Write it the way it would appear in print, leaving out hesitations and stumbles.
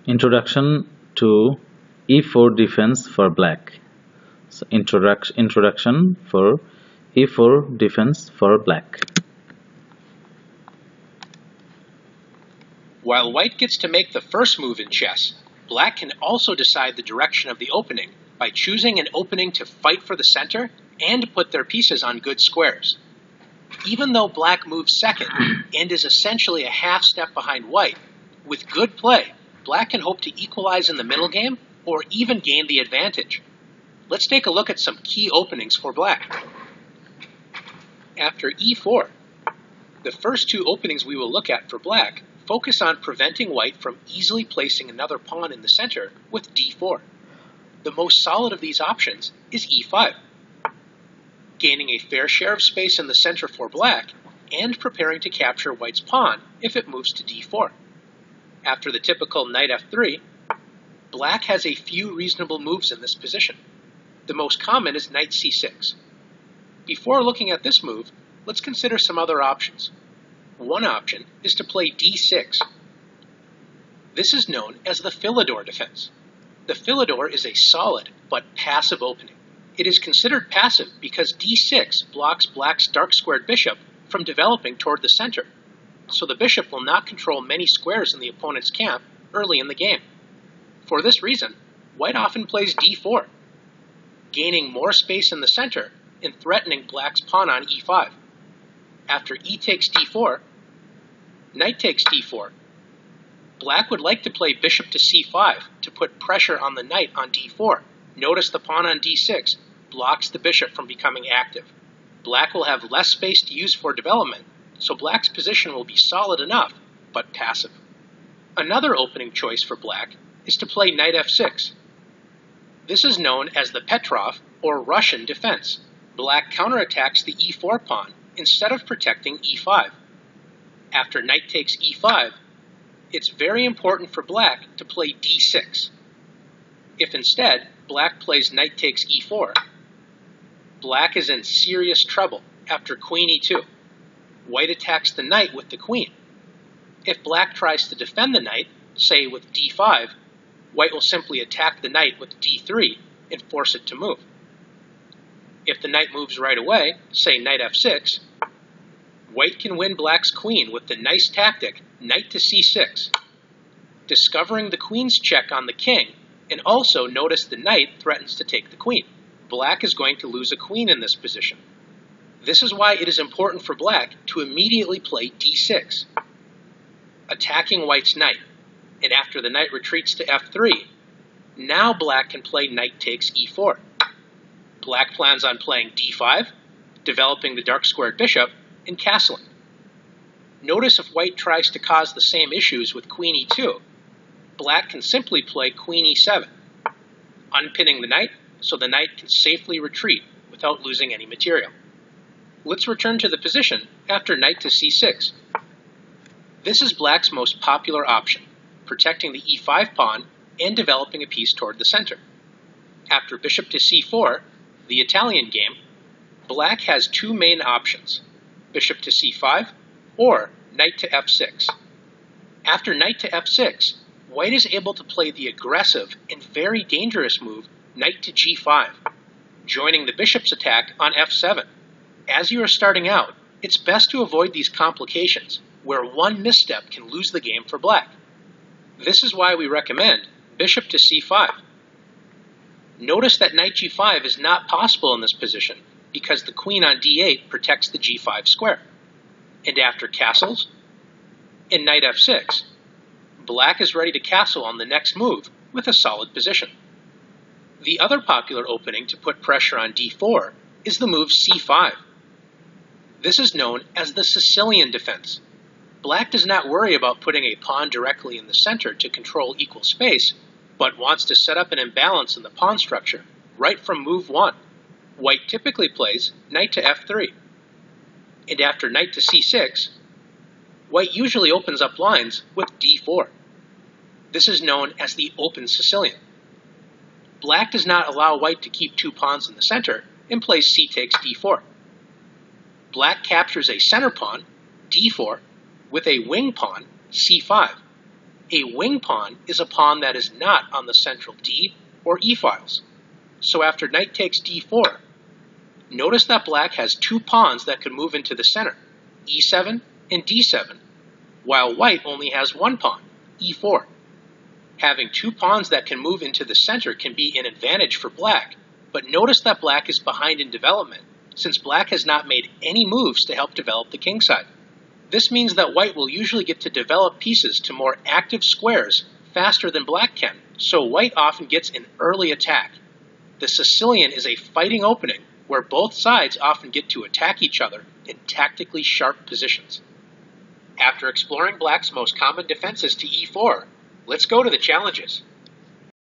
Introduction to e4 defense for black. So introduction for e4 defense for black. While white gets to make the first move in chess, black can also decide the direction of the opening by choosing an opening to fight for the center and put their pieces on good squares. Even though black moves second and is essentially a half step behind white, with good play, black can hope to equalize in the middle game or even gain the advantage. Let's take a look at some key openings for black. After e4, the first two openings we will look at for black focus on preventing white from easily placing another pawn in the center with d4. The most solid of these options is e5, gaining a fair share of space in the center for black and preparing to capture white's pawn if it moves to d4. After the typical knight f3, black has a few reasonable moves in this position. The most common is knight c6. Before looking at this move, let's consider some other options. One option is to play d6. This is known as the Philidor Defense. The Philidor is a solid but passive opening. It is considered passive because d6 blocks black's dark-squared bishop from developing toward the center, so the bishop will not control many squares in the opponent's camp early in the game. For this reason, white often plays d4, gaining more space in the center and threatening black's pawn on e5. After e takes d4, knight takes d4. Black would like to play bishop to c5 to put pressure on the knight on d4. Notice the pawn on d6 blocks the bishop from becoming active. Black will have less space to use for development, so black's position will be solid enough, but passive. Another opening choice for black is to play knight f6. This is known as the Petrov or Russian defense. Black counterattacks the e4 pawn instead of protecting e5. After knight takes e5, it's very important for black to play d6. If instead black plays knight takes e4, black is in serious trouble after queen e2. White attacks the knight with the queen. If black tries to defend the knight, say with d5, white will simply attack the knight with d3 and force it to move. If the knight moves right away, say knight f6, white can win black's queen with the nice tactic knight to c6, discovering the queen's check on the king, and also notice the knight threatens to take the queen. Black is going to lose a queen in this position. This is why it is important for black to immediately play d6, attacking white's knight, and after the knight retreats to f3, now black can play knight takes e4. Black plans on playing d5, developing the dark-squared bishop, and castling. Notice if white tries to cause the same issues with queen e2, black can simply play queen e7, unpinning the knight so the knight can safely retreat without losing any material. Let's return to the position after knight to c6. This is black's most popular option, protecting the e5 pawn and developing a piece toward the center. After bishop to c4, the Italian game, black has two main options, bishop to c5 or knight to f6. After knight to f6, white is able to play the aggressive and very dangerous move knight to g5, joining the bishop's attack on f7. As you are starting out, it's best to avoid these complications, where one misstep can lose the game for black. This is why we recommend bishop to c5. Notice that knight g5 is not possible in this position because the queen on d8 protects the g5 square. And after castles, in knight f6, black is ready to castle on the next move with a solid position. The other popular opening to put pressure on d4 is the move c5. This is known as the Sicilian Defense. Black does not worry about putting a pawn directly in the center to control equal space, but wants to set up an imbalance in the pawn structure right from move 1. White typically plays knight to f3. And after knight to c6, white usually opens up lines with d4. This is known as the open Sicilian. Black does not allow white to keep two pawns in the center and plays c takes d4. Black captures a center pawn, d4, with a wing pawn, c5, A wing pawn is a pawn that is not on the central D or E files. So after knight takes d4, notice that black has two pawns that can move into the center, e7 and d7, while white only has one pawn, e4. Having two pawns that can move into the center can be an advantage for black, but notice that black is behind in development, since black has not made any moves to help develop the kingside. This means that white will usually get to develop pieces to more active squares faster than black can, so white often gets an early attack. The Sicilian is a fighting opening where both sides often get to attack each other in tactically sharp positions. After exploring black's most common defenses to e4, let's go to the challenges.